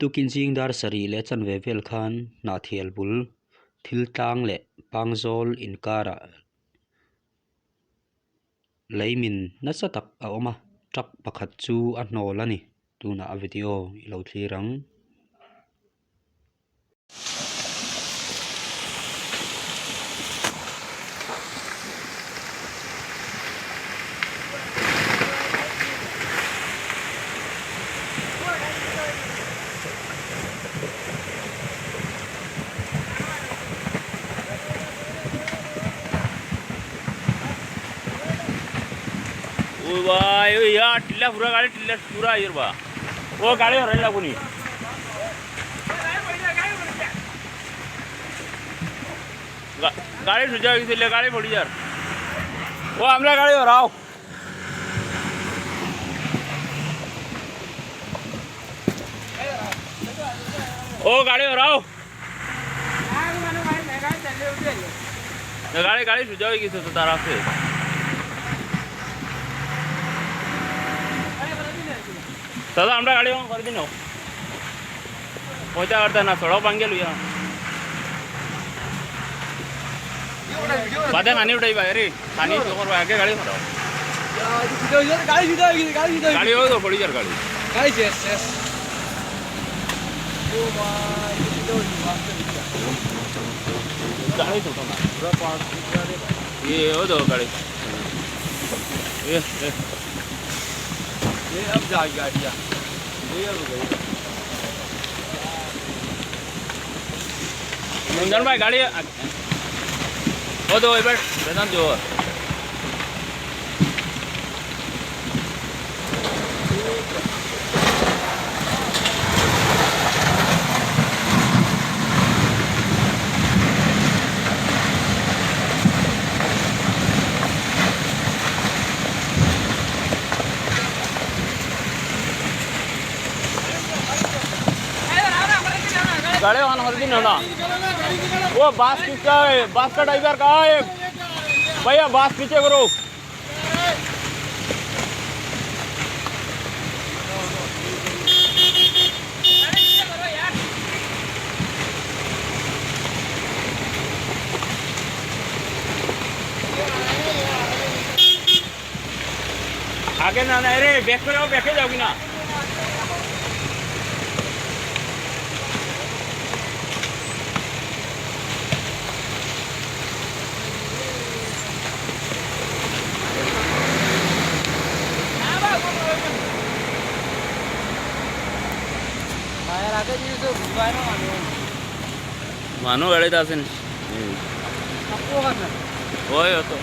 tukin jing dar sari le chan ve vel khan na thial bul thil tang le pangzol in kara leimin na chatak a oma truck pakhat chu a hnawl ani tuna a video I lo thlirang या टिल्ला पूरा year बा वो गाड़ी हरला कोनी गाड़ी सुजा किसले गाड़ी पड़ी यार वो हमरा गाड़ी हराओ ओ गाड़ी हराओ गाड़ी सुजा किस तो तारा से दादा हमरा गाड़ी कर दिन पहुँचा करता ना थोड़ा भांगे लुया बातें खानी उठाई भाई अरे खानी तो आगे गाड़ी खड़ा गाड़ी हो तो बड़ी यार गाड़ी गाड़ी तो ये हो तो गाड़ी ये अब जाएगी गाड़ियाँ ये अब गई मंगन भाई गाड़ी वो तो एक बार बेदान जो गाड़ी वहाँ हर दिन होना वो बास किसका है बास का ड्राइवर कहाँ है भैया बास पीछे करो आगे ना ना अरे बैक पे जाओगी ना मानो गाड़ी दासन होय होतो